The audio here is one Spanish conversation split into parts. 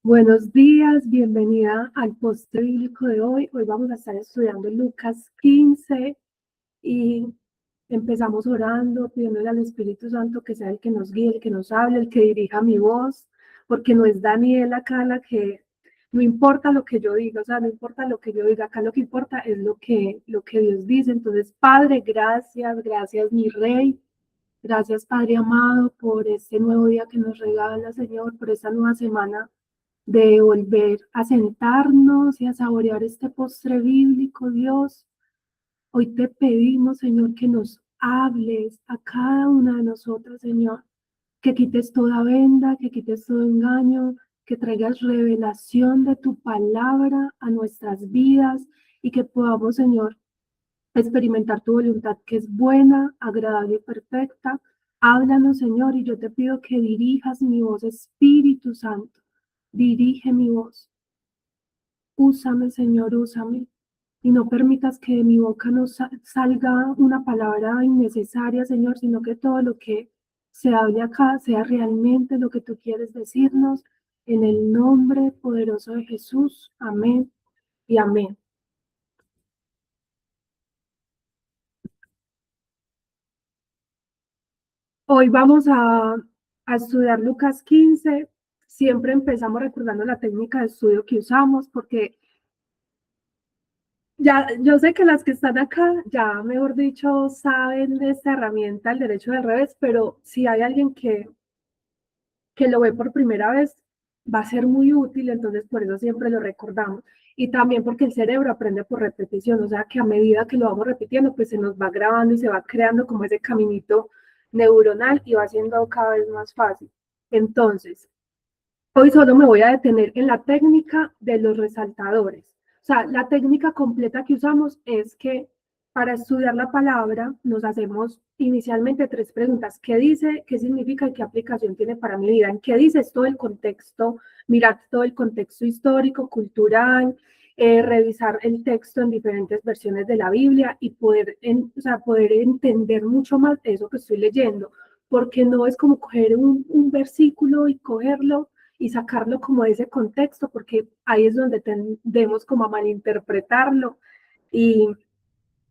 Buenos días, bienvenida al postre bíblico de hoy. Hoy vamos a estar estudiando Lucas 15 y empezamos orando, pidiéndole al Espíritu Santo que sea el que nos guíe, el que nos hable, el que dirija mi voz, porque no es Daniela acá la que, no importa lo que yo diga, o sea, no importa lo que yo diga, acá lo que importa es lo que Dios dice. Entonces, Padre, gracias mi Rey. Gracias, Padre amado, por este nuevo día que nos regala, Señor, por esta nueva semana de volver a sentarnos y a saborear este postre bíblico, Dios. Hoy te pedimos, Señor, que nos hables a cada una de nosotras, Señor, que quites toda venda, que quites todo engaño, que traigas revelación de tu palabra a nuestras vidas y que podamos, Señor, experimentar tu voluntad que es buena, agradable y perfecta. Háblanos, Señor, y yo te pido que dirijas mi voz, Espíritu Santo. Dirige mi voz. Úsame, Señor, úsame. Y no permitas que de mi boca no salga una palabra innecesaria, Señor, sino que todo lo que se hable acá sea realmente lo que tú quieres decirnos. En el nombre poderoso de Jesús. Amén y amén. Hoy vamos a estudiar Lucas 15. Siempre empezamos recordando la técnica de estudio que usamos, porque ya, yo sé que las que están acá, ya mejor dicho, saben de esta herramienta, el derecho del revés, pero si hay alguien que lo ve por primera vez, va a ser muy útil, entonces por eso siempre lo recordamos. Y también porque el cerebro aprende por repetición, o sea que a medida que lo vamos repitiendo, pues se nos va grabando y se va creando como ese caminito neuronal y va siendo cada vez más fácil. Entonces, hoy solo me voy a detener en la técnica de los resaltadores. O sea, la técnica completa que usamos es que para estudiar la palabra nos hacemos inicialmente 3 preguntas. ¿Qué dice? ¿Qué significa? ¿Y qué aplicación tiene para mi vida? ¿En qué dice? Es todo el contexto, mirar todo el contexto histórico, cultural, revisar el texto en diferentes versiones de la Biblia y poder entender mucho más eso que estoy leyendo. Porque no es como coger un versículo y cogerlo y sacarlo como de ese contexto, porque ahí es donde tendemos como a malinterpretarlo y,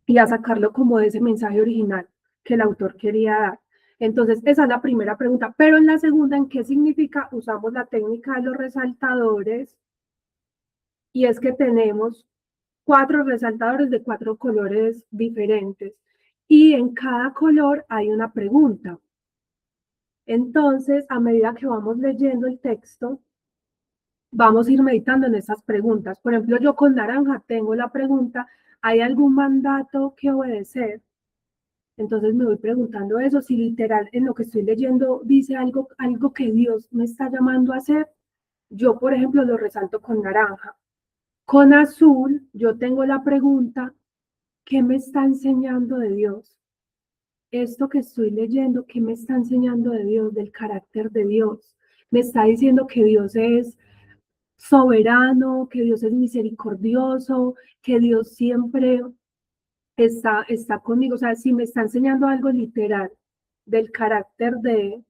y a sacarlo como de ese mensaje original que el autor quería dar. Entonces, esa es la primera pregunta. Pero en la segunda, ¿en qué significa? Usamos la técnica de los resaltadores y es que tenemos 4 resaltadores de 4 colores diferentes y en cada color hay una pregunta. Entonces, a medida que vamos leyendo el texto, vamos a ir meditando en esas preguntas. Por ejemplo, yo con naranja tengo la pregunta, ¿hay algún mandato que obedecer? Entonces me voy preguntando eso, si literal en lo que estoy leyendo dice algo que Dios me está llamando a hacer. Yo, por ejemplo, lo resalto con naranja. Con azul, yo tengo la pregunta, ¿qué me está enseñando de Dios? Esto que estoy leyendo, ¿qué me está enseñando de Dios, del carácter de Dios? Me está diciendo que Dios es soberano, que Dios es misericordioso, que Dios siempre está conmigo. O sea, si me está enseñando algo literal del carácter de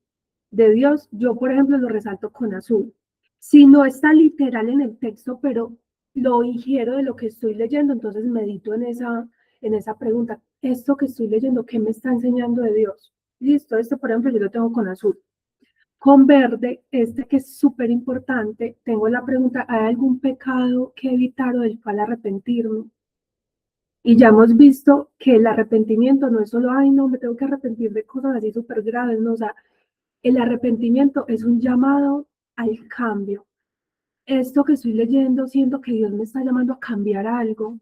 Dios, yo, por ejemplo, lo resalto con azul. Si no está literal en el texto, pero lo ingiero de lo que estoy leyendo, entonces medito en esa pregunta. Esto que estoy leyendo, ¿qué me está enseñando de Dios? Listo, esto, por ejemplo, yo lo tengo con azul. Con verde, este que es súper importante, tengo la pregunta, ¿hay algún pecado que evitar o del cual arrepentirme? Y ya hemos visto que el arrepentimiento no es solo, ay, no, me tengo que arrepentir de cosas así súper graves, no, o sea, el arrepentimiento es un llamado al cambio. Esto que estoy leyendo, siento que Dios me está llamando a cambiar algo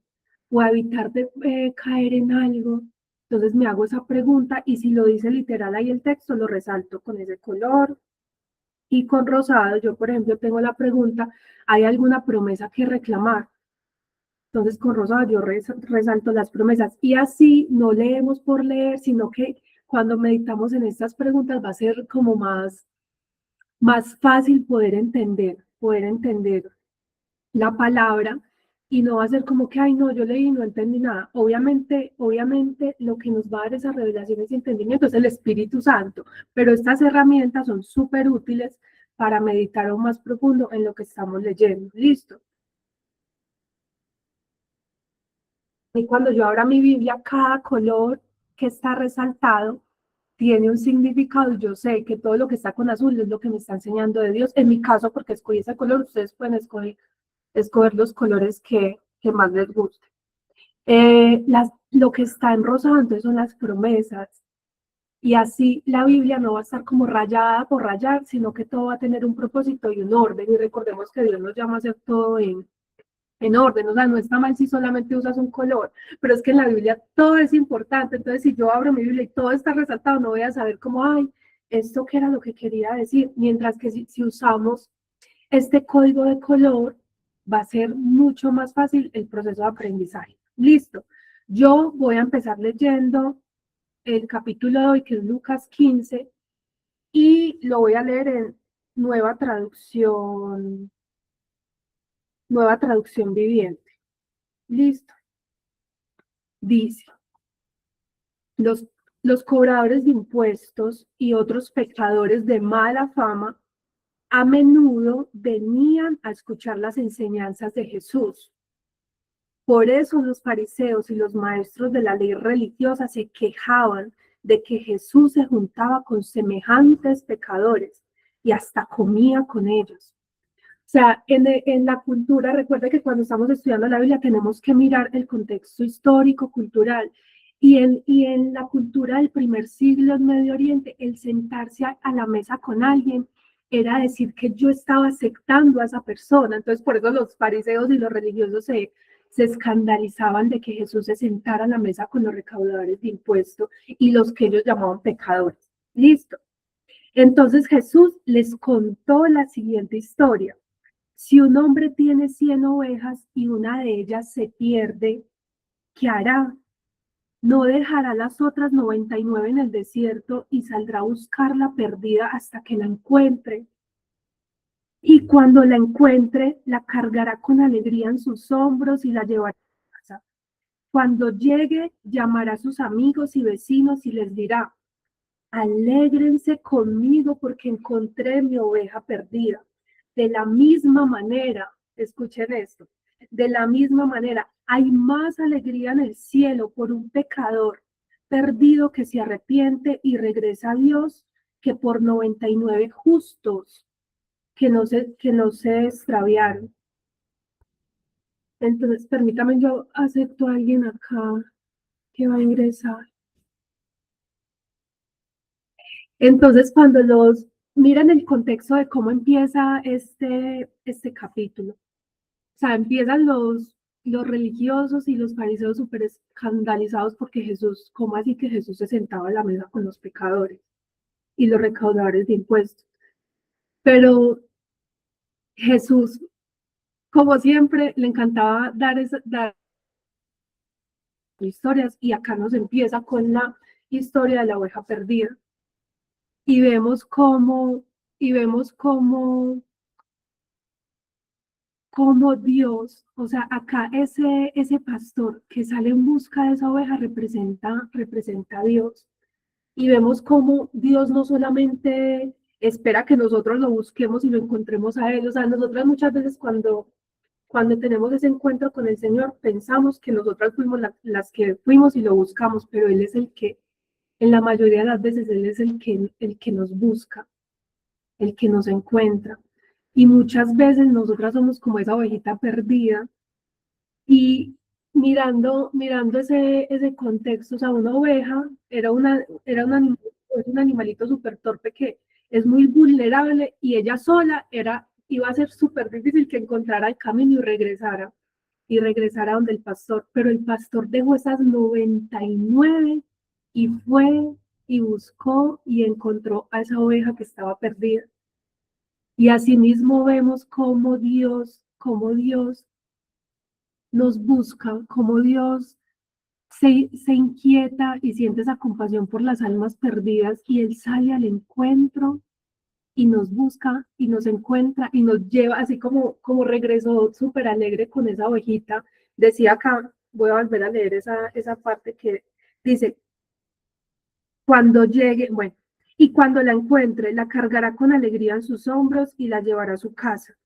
o a evitar de caer en algo. Entonces me hago esa pregunta y si lo dice literal ahí el texto, lo resalto con ese color. Y con rosado, yo por ejemplo tengo la pregunta, ¿hay alguna promesa que reclamar? Entonces con rosado yo resalto las promesas y así no leemos por leer, sino que cuando meditamos en estas preguntas va a ser como más fácil poder entender la palabra y no va a ser como que, ay no, yo leí y no entendí nada. Obviamente lo que nos va a dar esas revelaciones y entendimiento es el Espíritu Santo, pero estas herramientas son súper útiles para meditar aún más profundo en lo que estamos leyendo. ¿Listo? Y cuando yo abra mi Biblia, cada color que está resaltado tiene un significado y yo sé que todo lo que está con azul es lo que me está enseñando de Dios. En mi caso, porque escogí ese color, ustedes pueden escoger los colores que más les gusten. Lo que está en rosado entonces son las promesas. Y así la Biblia no va a estar como rayada por rayar, sino que todo va a tener un propósito y un orden. Y recordemos que Dios nos llama a hacer todo en orden. O sea, no está mal si solamente usas un color, pero es que en la Biblia todo es importante. Entonces, si yo abro mi Biblia y todo está resaltado, no voy a saber cómo, ay, esto que era lo que quería decir. Mientras que si usamos este código de color, va a ser mucho más fácil el proceso de aprendizaje. Listo. Yo voy a empezar leyendo el capítulo de hoy, que es Lucas 15, y lo voy a leer en nueva traducción viviente. Listo. Dice, los, los cobradores de impuestos y otros pecadores de mala fama a menudo venían a escuchar las enseñanzas de Jesús. Por eso los fariseos y los maestros de la ley religiosa se quejaban de que Jesús se juntaba con semejantes pecadores y hasta comía con ellos. O sea, en la cultura, recuerda que cuando estamos estudiando la Biblia tenemos que mirar el contexto histórico, cultural, y en la cultura del primer siglo en Medio Oriente, el sentarse a la mesa con alguien era decir que yo estaba aceptando a esa persona. Entonces, por eso los fariseos y los religiosos se escandalizaban de que Jesús se sentara a la mesa con los recaudadores de impuestos y los que ellos llamaban pecadores. Listo. Entonces Jesús les contó la siguiente historia. Si un hombre tiene 100 ovejas y una de ellas se pierde, ¿qué hará? ¿No dejará las otras 99 en el desierto y saldrá a buscar la perdida hasta que la encuentre? Y cuando la encuentre, la cargará con alegría en sus hombros y la llevará a casa. Cuando llegue, llamará a sus amigos y vecinos y les dirá, alégrense conmigo porque encontré mi oveja perdida. De la misma manera, escuchen esto, de la misma manera, hay más alegría en el cielo por un pecador perdido que se arrepiente y regresa a Dios que por 99 justos que no se extraviaron. Entonces, permítame, yo acepto a alguien acá que va a ingresar. Entonces, cuando los miran el contexto de cómo empieza este capítulo, o sea, empiezan los religiosos y los fariseos súper escandalizados porque Jesús, ¿cómo así que Jesús se sentaba a la mesa con los pecadores y los recaudadores de impuestos? Pero Jesús, como siempre, le encantaba dar historias y acá nos empieza con la historia de la oveja perdida y vemos cómo Dios, o sea, acá ese pastor que sale en busca de esa oveja representa a Dios. Y vemos cómo Dios no solamente espera que nosotros lo busquemos y lo encontremos a Él. O sea, nosotras muchas veces cuando tenemos ese encuentro con el Señor, pensamos que nosotras fuimos las que fuimos y lo buscamos, pero Él es el que, en la mayoría de las veces, Él es el que nos busca, el que nos encuentra. Y muchas veces nosotras somos como esa ovejita perdida y mirando ese contexto, o sea, una oveja es un animalito súper torpe que es muy vulnerable y ella sola iba a ser súper difícil que encontrara el camino y regresara donde el pastor, pero el pastor dejó esas 99 y fue y buscó y encontró a esa oveja que estaba perdida. Y asimismo vemos cómo Dios nos busca, cómo Dios se inquieta y siente esa compasión por las almas perdidas y Él sale al encuentro y nos busca y nos encuentra y nos lleva, así como regresó súper alegre con esa ovejita. Decía acá, voy a volver a leer esa parte que dice, cuando llegue, bueno, Y cuando la encuentre, la cargará con alegría en sus hombros y la llevará a su casa.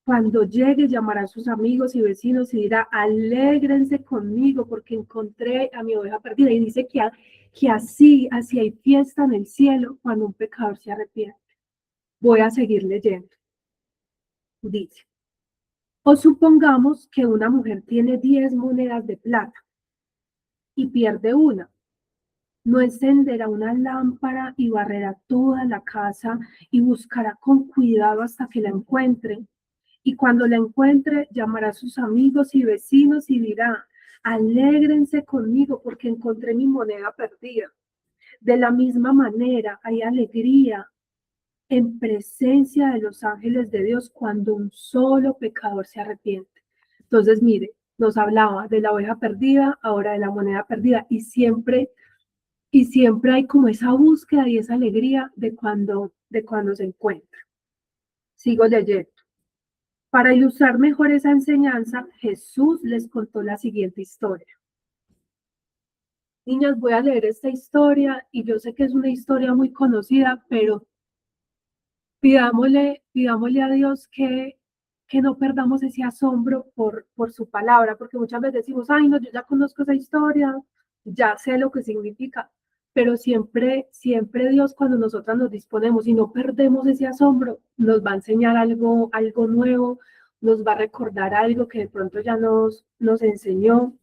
Cuando llegue, llamará a sus amigos y vecinos y dirá, alégrense conmigo porque encontré a mi oveja perdida. Y dice que así hay fiesta en el cielo cuando un pecador se arrepiente. Voy a seguir leyendo. Dice, o supongamos que una mujer tiene 10 monedas de plata y pierde una. No encenderá una lámpara y barrerá toda la casa y buscará con cuidado hasta que la encuentre. Y cuando la encuentre, llamará a sus amigos y vecinos y dirá, alégrense conmigo porque encontré mi moneda perdida. De la misma manera, hay alegría en presencia de los ángeles de Dios cuando un solo pecador se arrepiente. Entonces, mire, nos hablaba de la oveja perdida, ahora de la moneda perdida, y siempre hay como esa búsqueda y esa alegría de cuando se encuentra. Sigo leyendo. Para ilustrar mejor esa enseñanza, Jesús les contó la siguiente historia. Niños, voy a leer esta historia y yo sé que es una historia muy conocida, pero pidámosle a Dios que no perdamos ese asombro por su palabra, porque muchas veces decimos, ay, no, yo ya conozco esa historia, ya sé lo que significa, pero siempre Dios cuando nosotras nos disponemos y no perdemos ese asombro, nos va a enseñar algo nuevo, nos va a recordar algo que de pronto ya nos enseñó.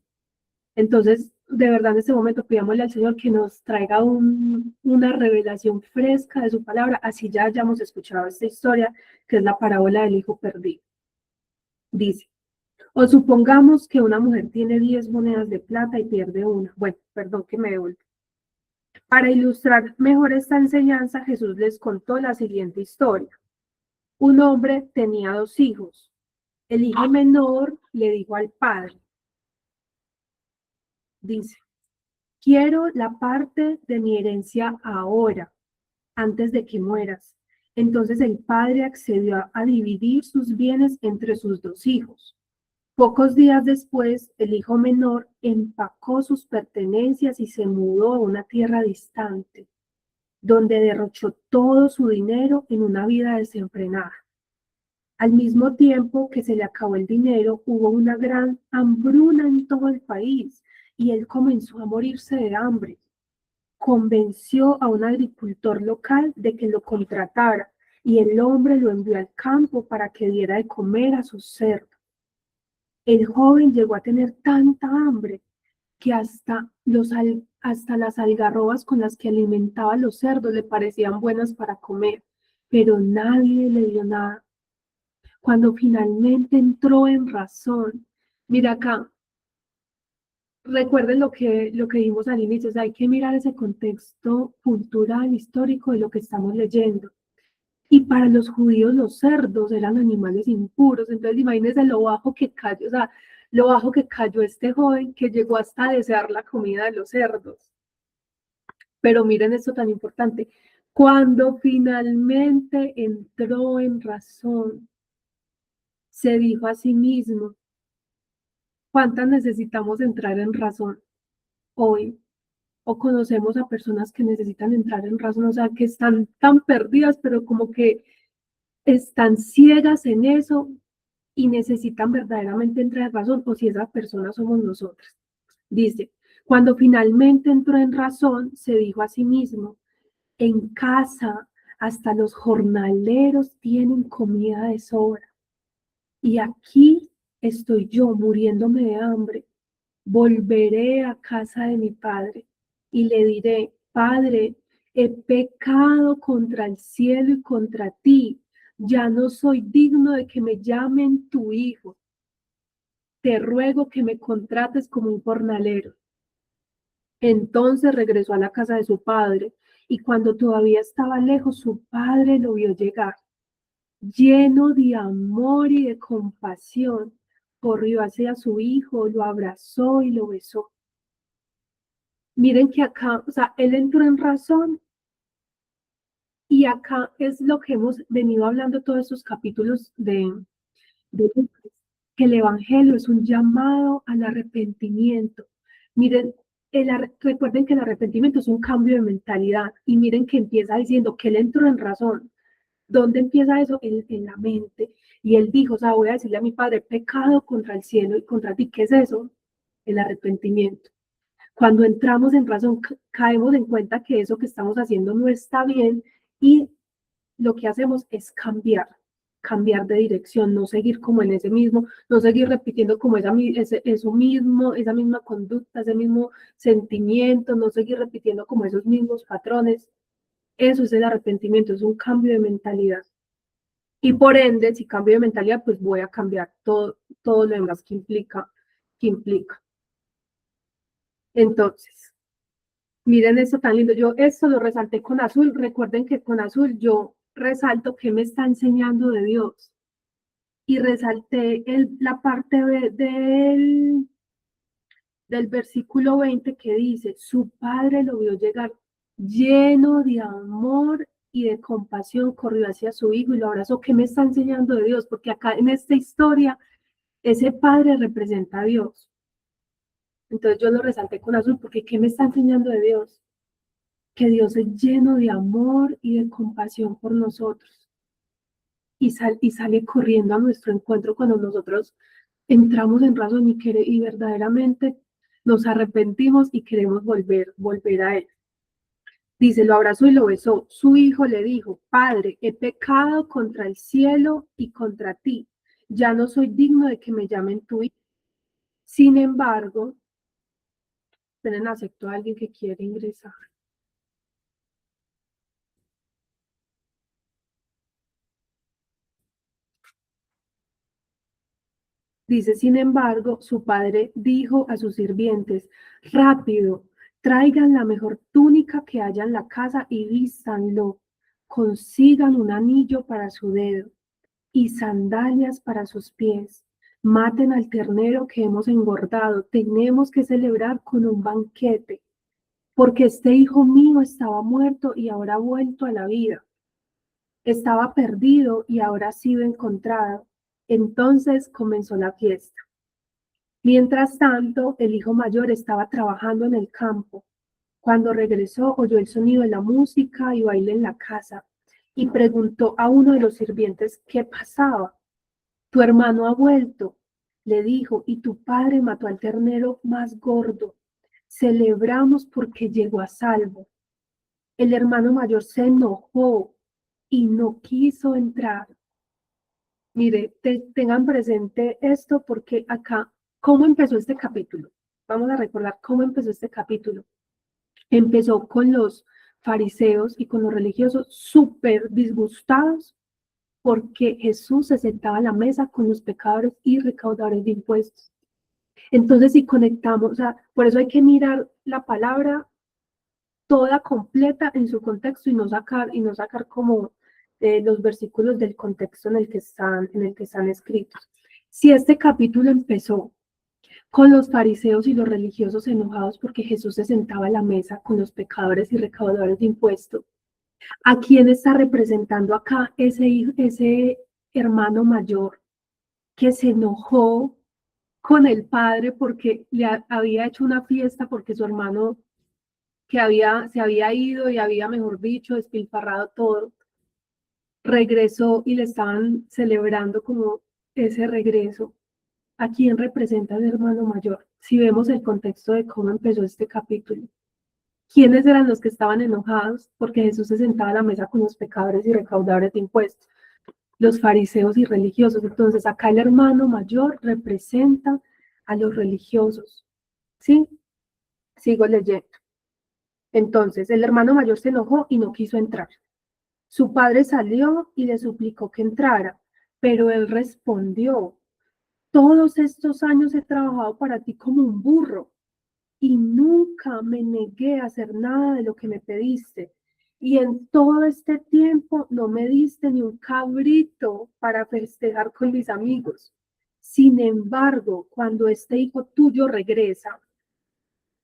Entonces, de verdad, en este momento pidámosle al Señor que nos traiga una revelación fresca de su palabra, así ya hayamos escuchado esta historia, que es la parábola del hijo perdido. Dice, o supongamos que una mujer tiene 10 monedas de plata y pierde una. Bueno, perdón que me devuelvo. Para ilustrar mejor esta enseñanza, Jesús les contó la siguiente historia. Un hombre tenía 2 hijos. El hijo menor le dijo al padre, dice, quiero la parte de mi herencia ahora, antes de que mueras. Entonces el padre accedió a dividir sus bienes entre sus 2 hijos. Pocos días después, el hijo menor empacó sus pertenencias y se mudó a una tierra distante, donde derrochó todo su dinero en una vida desenfrenada. Al mismo tiempo que se le acabó el dinero, hubo una gran hambruna en todo el país y él comenzó a morirse de hambre. Convenció a un agricultor local de que lo contratara y el hombre lo envió al campo para que diera de comer a sus cerdos. El joven llegó a tener tanta hambre que hasta las algarrobas con las que alimentaba a los cerdos le parecían buenas para comer, pero nadie le dio nada. Cuando finalmente entró en razón, mira acá, recuerden lo que vimos al inicio, o sea, hay que mirar ese contexto cultural, histórico de lo que estamos leyendo. Y para los judíos los cerdos eran animales impuros, entonces imagínense lo bajo que cayó, o sea, lo bajo que cayó este joven que llegó hasta a desear la comida de los cerdos. Pero miren esto tan importante, cuando finalmente entró en razón, se dijo a sí mismo, ¿cuántas necesitamos entrar en razón hoy? O conocemos a personas que necesitan entrar en razón, o sea, que están tan perdidas, pero como que están ciegas en eso y necesitan verdaderamente entrar en razón, o si esa persona somos nosotras. Dice, cuando finalmente entró en razón, se dijo a sí mismo, en casa hasta los jornaleros tienen comida de sobra. Y aquí estoy yo muriéndome de hambre. Volveré a casa de mi padre y le diré, Padre, he pecado contra el cielo y contra ti. Ya no soy digno de que me llamen tu hijo. Te ruego que me contrates como un jornalero. Entonces regresó a la casa de su padre y cuando todavía estaba lejos, su padre lo vio llegar. Lleno de amor y de compasión, corrió hacia su hijo, lo abrazó y lo besó. Miren que acá, o sea, él entró en razón y acá es lo que hemos venido hablando todos estos capítulos de Lucas, que el evangelio es un llamado al arrepentimiento. Miren, recuerden que el arrepentimiento es un cambio de mentalidad y miren que empieza diciendo que él entró en razón. ¿Dónde empieza eso? En la mente. Y él dijo, o sea, voy a decirle a mi padre, pecado contra el cielo y contra ti. ¿Qué es eso? El arrepentimiento. Cuando entramos en razón, caemos en cuenta que eso que estamos haciendo no está bien y lo que hacemos es cambiar de dirección, no seguir como en ese mismo, no seguir repitiendo como eso mismo, esa misma conducta, ese mismo sentimiento, no seguir repitiendo como esos mismos patrones. Eso es el arrepentimiento, es un cambio de mentalidad. Y por ende, si cambio de mentalidad, pues voy a cambiar todo lo demás que implica. Entonces, miren esto tan lindo. Yo esto lo resalté con azul. Recuerden que con azul yo resalto qué me está enseñando de Dios. Y resalté la parte del versículo 20 que dice, su padre lo vio llegar lleno de amor y de compasión, corrió hacia su hijo y lo abrazó. ¿Qué me está enseñando de Dios? Porque acá en esta historia, ese padre representa a Dios. Entonces yo lo resalté con azul porque ¿qué me está enseñando de Dios? Que Dios es lleno de amor y de compasión por nosotros. Y sale corriendo a nuestro encuentro cuando nosotros entramos en razón y verdaderamente nos arrepentimos y queremos volver a Él. Dice, lo abrazó y lo besó. Su hijo le dijo, Padre, he pecado contra el cielo y contra ti. Ya no soy digno de que me llamen tu hijo. Sin embargo, acepto a alguien que quiere ingresar. Dice, sin embargo, su padre dijo a sus sirvientes, rápido, traigan la mejor túnica que haya en la casa y vístanlo. Consigan un anillo para su dedo y sandalias para sus pies. Maten al ternero que hemos engordado. Tenemos que celebrar con un banquete, porque este hijo mío estaba muerto y ahora ha vuelto a la vida. Estaba perdido y ahora ha sido encontrado. Entonces comenzó la fiesta. Mientras tanto, el hijo mayor estaba trabajando en el campo. Cuando regresó, oyó el sonido de la música y baile en la casa y preguntó a uno de los sirvientes qué pasaba. Tu hermano ha vuelto, le dijo, y tu padre mató al ternero más gordo. Celebramos porque llegó a salvo. El hermano mayor se enojó y no quiso entrar. Mire, tengan presente esto porque acá, ¿cómo empezó este capítulo? Vamos a recordar cómo empezó este capítulo. Empezó con los fariseos y con los religiosos súper disgustados porque Jesús se sentaba a la mesa con los pecadores y recaudadores de impuestos. Entonces, si conectamos, o sea, por eso hay que mirar la palabra toda completa en su contexto y no sacar como los versículos del contexto en el que están escritos. Si este capítulo empezó con los fariseos y los religiosos enojados porque Jesús se sentaba a la mesa con los pecadores y recaudadores de impuestos, ¿a quién está representando acá ese hermano mayor que se enojó con el padre porque había hecho una fiesta porque su hermano se había ido y había, mejor dicho, despilfarrado todo, regresó y le estaban celebrando como ese regreso? ¿A quién representa el hermano mayor? Si vemos el contexto de cómo empezó este capítulo. ¿Quiénes eran los que estaban enojados porque Jesús se sentaba a la mesa con los pecadores y recaudadores de impuestos? Los fariseos y religiosos. Entonces, acá el hermano mayor representa a los religiosos. ¿Sí? Sigo leyendo. Entonces, el hermano mayor se enojó y no quiso entrar. Su padre salió y le suplicó que entrara, pero él respondió, todos estos años he trabajado para ti como un burro y nunca me negué a hacer nada de lo que me pediste. Y en todo este tiempo no me diste ni un cabrito para festejar con mis amigos. Sin embargo, cuando este hijo tuyo regresa,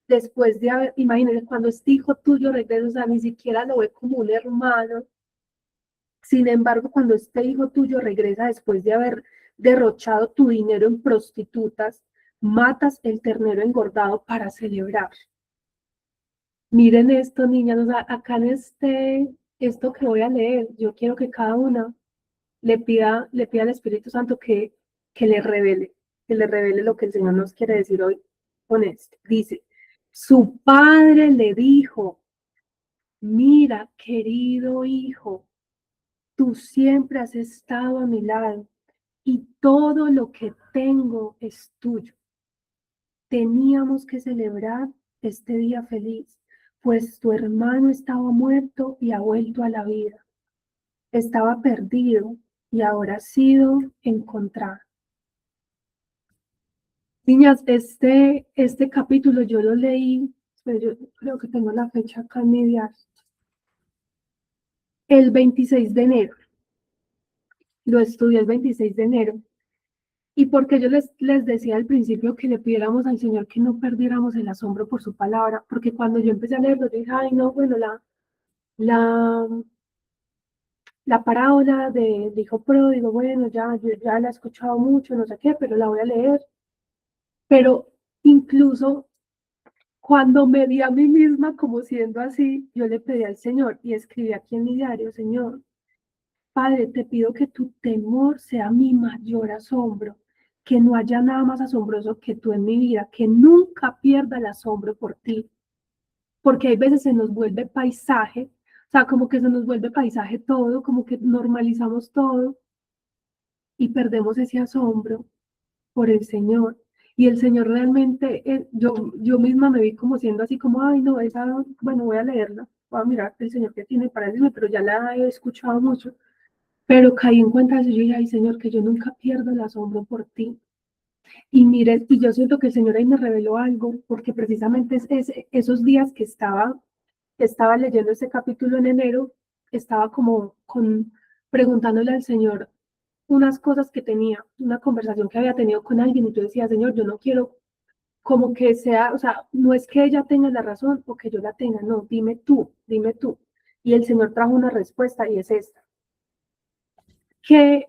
después de haber, imagínense, cuando este hijo tuyo regresa, o sea, ni siquiera lo ve como un hermano. Sin embargo, cuando este hijo tuyo regresa después de haber derrochado tu dinero en prostitutas, matas el ternero engordado para celebrar. Miren esto, niñas, o sea, acá en esto que voy a leer, yo quiero que cada una le pida al Espíritu Santo que le revele, que le revele lo que el Señor nos quiere decir hoy con esto. Dice, su padre le dijo, mira, querido hijo, tú siempre has estado a mi lado y todo lo que tengo es tuyo. Teníamos que celebrar este día feliz, pues tu hermano estaba muerto y ha vuelto a la vida. Estaba perdido y ahora ha sido encontrado. Niñas, este capítulo yo lo leí, pero yo creo que tengo la fecha acá en mi diario, el 26 de enero. Lo estudié el 26 de enero. Y porque yo les decía al principio que le pidiéramos al Señor que no perdiéramos el asombro por su palabra, porque cuando yo empecé a leerlo, yo dije, ay, no, bueno, la, la parábola del hijo pródigo, bueno, yo ya la he escuchado mucho, no sé qué, pero la voy a leer. Pero incluso cuando me vi a mí misma como siendo así, yo le pedí al Señor y escribí aquí en mi diario, Señor, Padre, te pido que tu temor sea mi mayor asombro, que no haya nada más asombroso que tú en mi vida, que nunca pierda el asombro por ti, porque hay veces se nos vuelve paisaje, o sea, como que se nos vuelve paisaje todo, como que normalizamos todo y perdemos ese asombro por el Señor. Y el Señor realmente, yo misma me vi como siendo así como, ay, no, bueno, voy a leerla, voy a mirar el Señor que tiene para decirme, pero ya la he escuchado mucho. Pero caí en cuenta de eso, yo dije, ay, Señor, que yo nunca pierdo el asombro por ti. Y mire, y yo siento que el Señor ahí me reveló algo, porque precisamente esos días que estaba leyendo ese capítulo en enero, estaba como preguntándole al Señor unas cosas que tenía, una conversación que había tenido con alguien, y yo decía, Señor, yo no quiero como que sea, o sea, no es que ella tenga la razón o que yo la tenga, no, dime tú, dime tú. Y el Señor trajo una respuesta y es esta. Que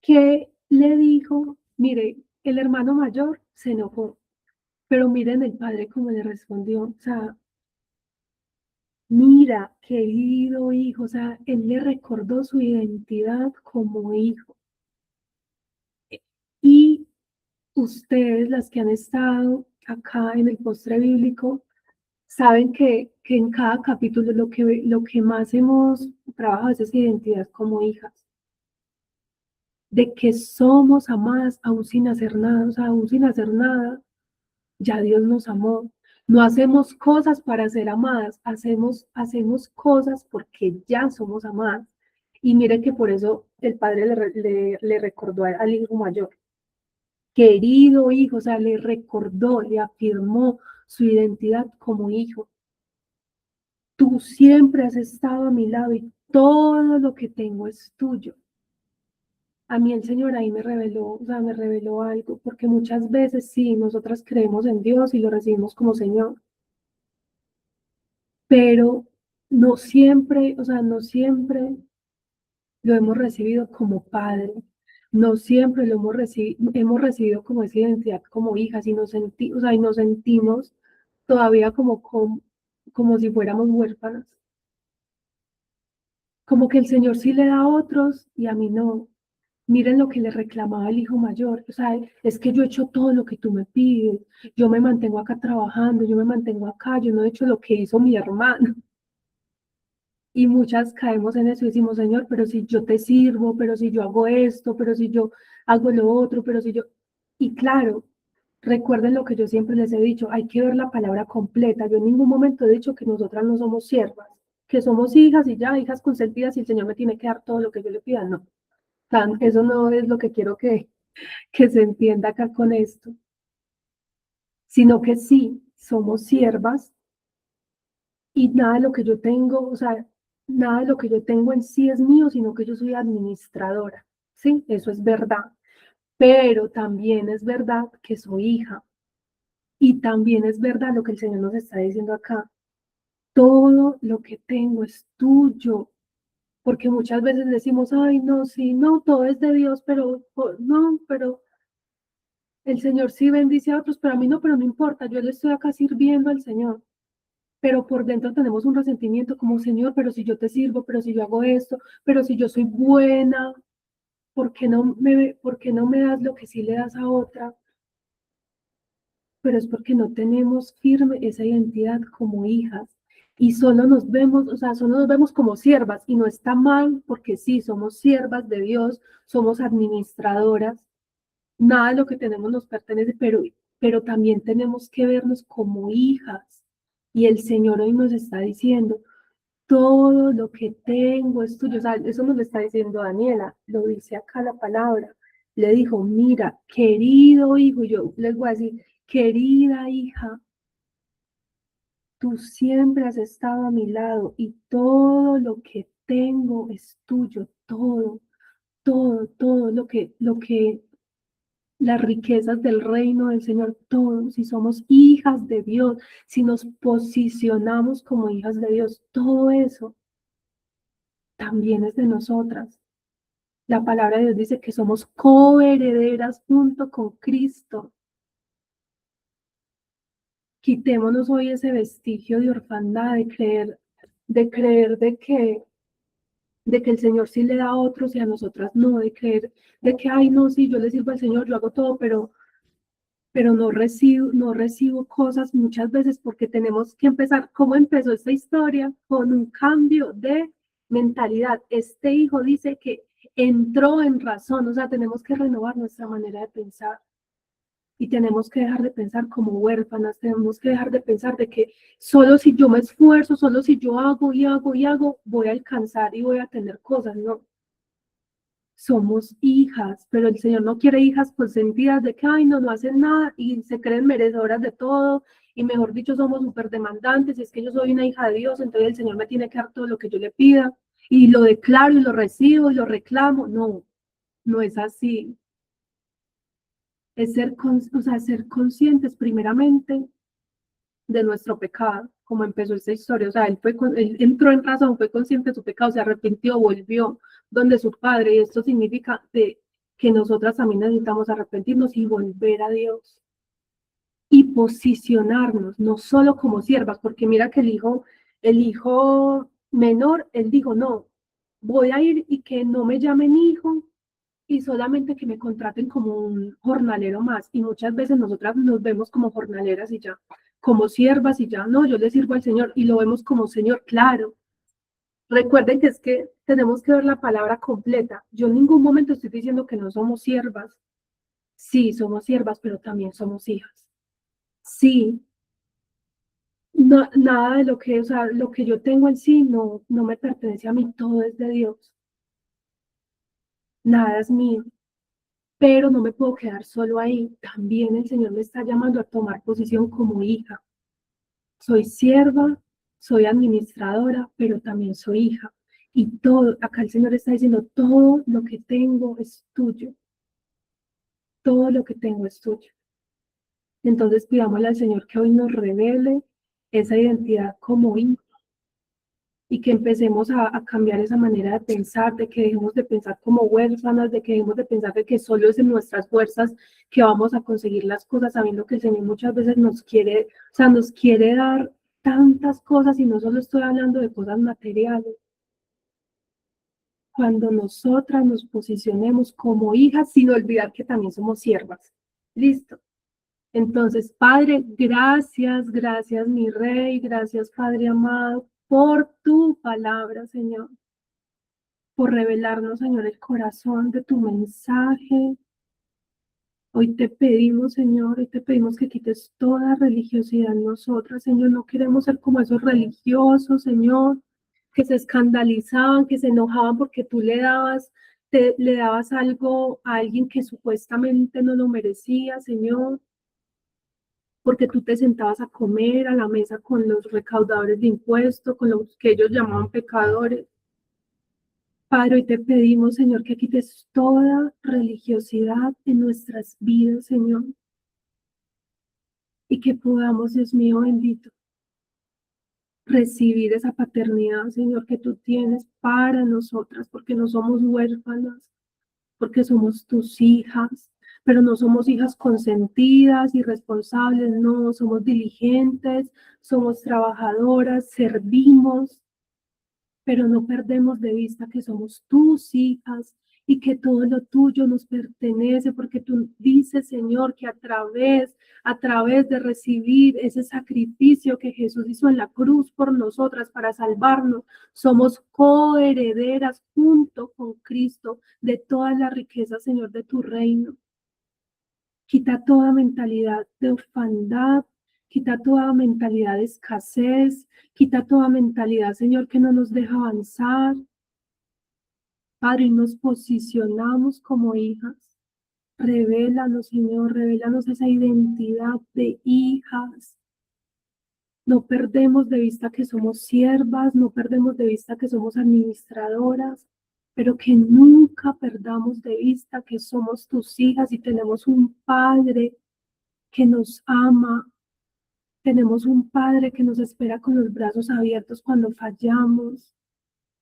que le dijo, mire, el hermano mayor se enojó, pero miren el padre cómo le respondió, o sea, mira, querido hijo, o sea, él le recordó su identidad como hijo. Y ustedes, las que han estado acá en el postre bíblico, saben que en cada capítulo lo que más hemos trabajado es esa identidad como hijas, de que somos amadas aún sin hacer nada, o sea, aún sin hacer nada, ya Dios nos amó. No hacemos cosas para ser amadas, hacemos cosas porque ya somos amadas. Y mire que por eso el padre le recordó al hijo mayor, querido hijo, o sea, le recordó, le afirmó su identidad como hijo. Tú siempre has estado a mi lado y todo lo que tengo es tuyo. A mí el Señor ahí me reveló, o sea, me reveló algo, porque muchas veces sí, nosotras creemos en Dios y lo recibimos como Señor, pero no siempre, o sea, no siempre lo hemos recibido como padre, no siempre lo hemos recibido como esa identidad como hijas y o sea, y nos sentimos todavía como si fuéramos huérfanas, como que el Señor sí le da a otros y a mí no. Miren lo que le reclamaba el hijo mayor, o sea, es que yo he hecho todo lo que tú me pides, yo me mantengo acá trabajando, yo me mantengo acá, yo no he hecho lo que hizo mi hermano. Y muchas caemos en eso y decimos, Señor, pero si yo te sirvo, pero si yo hago esto, pero si yo hago lo otro, pero si yo... Y claro, recuerden lo que yo siempre les he dicho, hay que ver la palabra completa. Yo en ningún momento he dicho que nosotras no somos siervas, que somos hijas y ya, hijas consentidas y el Señor me tiene que dar todo lo que yo le pida. No, eso no es lo que quiero que se entienda acá con esto, sino que sí, somos siervas y nada de lo que yo tengo, o sea, nada de lo que yo tengo en sí es mío, sino que yo soy administradora, ¿sí? Eso es verdad, pero también es verdad que soy hija y también es verdad lo que el Señor nos está diciendo acá. Todo lo que tengo es tuyo, porque muchas veces decimos, ay, no, sí, no, todo es de Dios, pero no, pero el Señor sí bendice a otros, pero a mí no, pero no importa, yo le estoy acá sirviendo al Señor. pero por dentro tenemos un resentimiento como, Señor, pero si yo te sirvo, pero si yo hago esto, pero si yo soy buena, por qué no me das lo que sí le das a otra? Pero es porque no tenemos firme esa identidad como hijas. Y solo nos vemos, o sea, solo nos vemos como siervas, y no está mal, porque sí, somos siervas de Dios, somos administradoras, nada de lo que tenemos nos pertenece, pero también tenemos que vernos como hijas. Y el Señor hoy nos está diciendo, todo lo que tengo es tuyo. O sea, eso nos lo está diciendo Daniela, lo dice acá la palabra. Le dijo, mira, querido hijo, yo les voy a decir, querida hija, tú siempre has estado a mi lado y todo lo que tengo es tuyo, todo lo que las riquezas del reino del Señor, todo, si somos hijas de Dios, si nos posicionamos como hijas de Dios, todo eso también es de nosotras. La palabra de Dios dice que somos coherederas junto con Cristo. Quitémonos hoy ese vestigio de orfandad, de creer de que el Señor sí le da a otros y a nosotras no, de creer de que, ay, no, sí, yo le sirvo al Señor, yo hago todo, pero no recibo cosas muchas veces porque tenemos que empezar. ¿Cómo empezó esta historia? Con un cambio de mentalidad. Este hijo dice que entró en razón, o sea, tenemos que renovar nuestra manera de pensar y tenemos que dejar de pensar como huérfanas, tenemos que dejar de pensar de que solo si yo me esfuerzo, solo si yo hago y hago y hago, voy a alcanzar y voy a tener cosas, no. Somos hijas, pero el Señor no quiere hijas consentidas de que, ay, no hacen nada y se creen merecedoras de todo, y mejor dicho, somos súper demandantes, y es que yo soy una hija de Dios, entonces el Señor me tiene que dar todo lo que yo le pida, y lo declaro y lo recibo y lo reclamo. No, no es así. Es ser conscientes primeramente de nuestro pecado, como empezó esta historia. O sea, él entró en razón, fue consciente de su pecado, se arrepintió, volvió donde su padre, y esto significa que nosotras también necesitamos arrepentirnos y volver a Dios y posicionarnos, no solo como siervas, porque mira que el hijo menor, él dijo, no, voy a ir y que no me llamen hijo, y solamente que me contraten como un jornalero más. Y muchas veces nosotras nos vemos como jornaleras y ya, como siervas y ya, no, yo le sirvo al Señor y lo vemos como Señor, claro. Recuerden que es que tenemos que ver la palabra completa. Yo en ningún momento estoy diciendo que no somos siervas. Sí, somos siervas, pero también somos hijas. Sí, no, nada de lo que, o sea, lo que yo tengo en sí no me pertenece a mí, todo es de Dios. Nada es mío. Pero no me puedo quedar solo ahí. También el Señor me está llamando a tomar posición como hija. Soy sierva, soy administradora, pero también soy hija. Y todo, acá el Señor está diciendo, todo lo que tengo es tuyo. Todo lo que tengo es tuyo. Entonces pidámosle al Señor que hoy nos revele esa identidad como hija y que empecemos a cambiar esa manera de pensar, de que dejemos de pensar como huérfanas, de que dejemos de pensar de que solo es en nuestras fuerzas que vamos a conseguir las cosas, sabiendo que el Señor muchas veces nos quiere, o sea, nos quiere dar tantas cosas, y no solo estoy hablando de cosas materiales. Cuando nosotras nos posicionemos como hijas, sin olvidar que también somos siervas. Listo. Entonces, Padre, gracias, gracias, mi Rey, gracias, Padre amado, por tu palabra, Señor, por revelarnos, Señor, el corazón de tu mensaje. Hoy te pedimos, Señor, hoy te pedimos que quites toda religiosidad en nosotras, Señor. No queremos ser como esos religiosos, Señor, que se escandalizaban, que se enojaban porque tú le dabas algo a alguien que supuestamente no lo merecía, Señor, porque tú te sentabas a comer a la mesa con los recaudadores de impuestos, con los que ellos llamaban pecadores. Padre, hoy te pedimos, Señor, que quites toda religiosidad en nuestras vidas, Señor, y que podamos, Dios mío bendito, recibir esa paternidad, Señor, que tú tienes para nosotras, porque no somos huérfanas, porque somos tus hijas, pero no somos hijas consentidas, irresponsables, no, somos diligentes, somos trabajadoras, servimos, pero no perdemos de vista que somos tus hijas y que todo lo tuyo nos pertenece, porque tú dices, Señor, que a través de recibir ese sacrificio que Jesús hizo en la cruz por nosotras para salvarnos, somos coherederas junto con Cristo de toda la riqueza, Señor, de tu reino. Quita toda mentalidad de orfandad, quita toda mentalidad de escasez, quita toda mentalidad, Señor, que no nos deja avanzar. Padre, y nos posicionamos como hijas. Revélanos, Señor, revélanos esa identidad de hijas. No perdemos de vista que somos siervas, no perdemos de vista que somos administradoras, pero que nunca perdamos de vista que somos tus hijas y tenemos un Padre que nos ama. Tenemos un Padre que nos espera con los brazos abiertos cuando fallamos.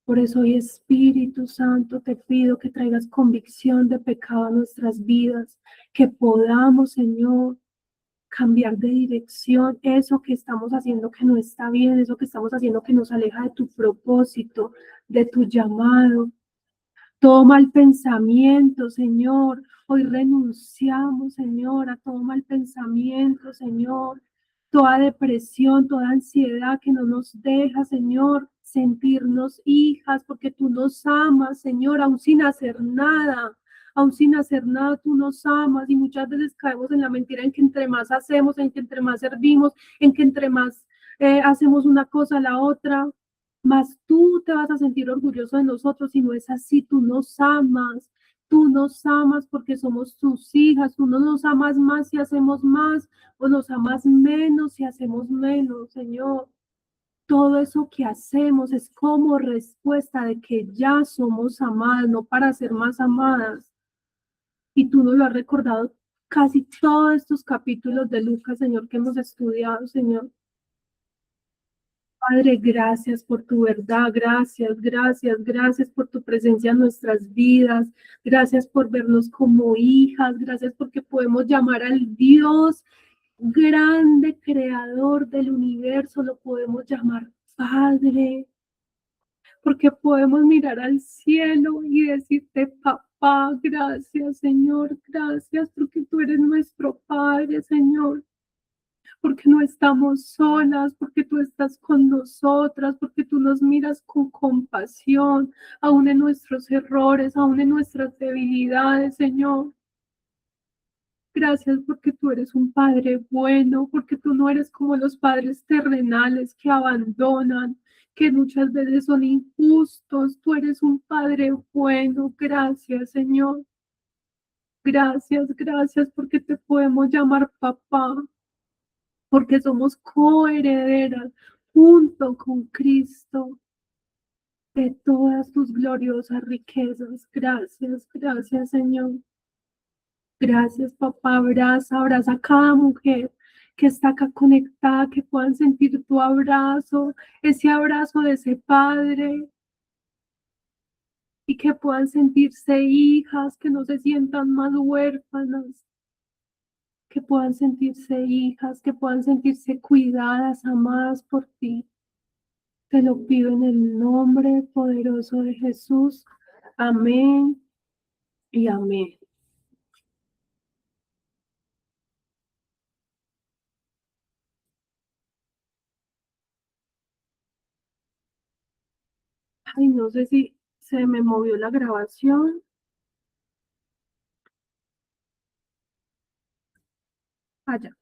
Por eso hoy, Espíritu Santo, te pido que traigas convicción de pecado a nuestras vidas, que podamos, Señor, cambiar de dirección, eso que estamos haciendo que no está bien, eso que estamos haciendo que nos aleja de tu propósito, de tu llamado. Todo mal pensamiento, Señor. Hoy renunciamos, Señor, a todo mal pensamiento, Señor. Toda depresión, toda ansiedad que no nos deja, Señor, sentirnos hijas, porque tú nos amas, Señor, aún sin hacer nada. Aún sin hacer nada, tú nos amas y muchas veces caemos en la mentira en que entre más hacemos, en que entre más servimos, en que entre más hacemos una cosa a la otra, más tú te vas a sentir orgulloso de nosotros y no es así, tú nos amas porque somos tus hijas, tú no nos amas más si hacemos más o nos amas menos si hacemos menos, Señor. Todo eso que hacemos es como respuesta de que ya somos amadas, no para ser más amadas. Y tú nos lo has recordado casi todos estos capítulos de Lucas, Señor, que hemos estudiado, Señor. Padre, gracias por tu verdad, gracias por tu presencia en nuestras vidas, gracias por vernos como hijas, gracias porque podemos llamar al Dios grande, creador del universo, lo podemos llamar Padre, porque podemos mirar al cielo y decirte, papá, gracias, Señor, gracias porque tú eres nuestro Padre, Señor, porque no estamos solas, porque tú estás con nosotras, porque tú nos miras con compasión, aún en nuestros errores, aún en nuestras debilidades, Señor. Gracias porque tú eres un padre bueno, porque tú no eres como los padres terrenales que abandonan, que muchas veces son injustos. Tú eres un padre bueno. Gracias, Señor. Gracias porque te podemos llamar papá, porque somos coherederas junto con Cristo de todas tus gloriosas riquezas. Gracias, Señor. Gracias, papá. Abraza a cada mujer que está acá conectada, que puedan sentir tu abrazo, ese abrazo de ese padre, y que puedan sentirse hijas, que no se sientan más huérfanas, que puedan sentirse hijas, que puedan sentirse cuidadas, amadas por ti. Te lo pido en el nombre poderoso de Jesús. Amén y amén. Ay, no sé si se me movió la grabación. Allá.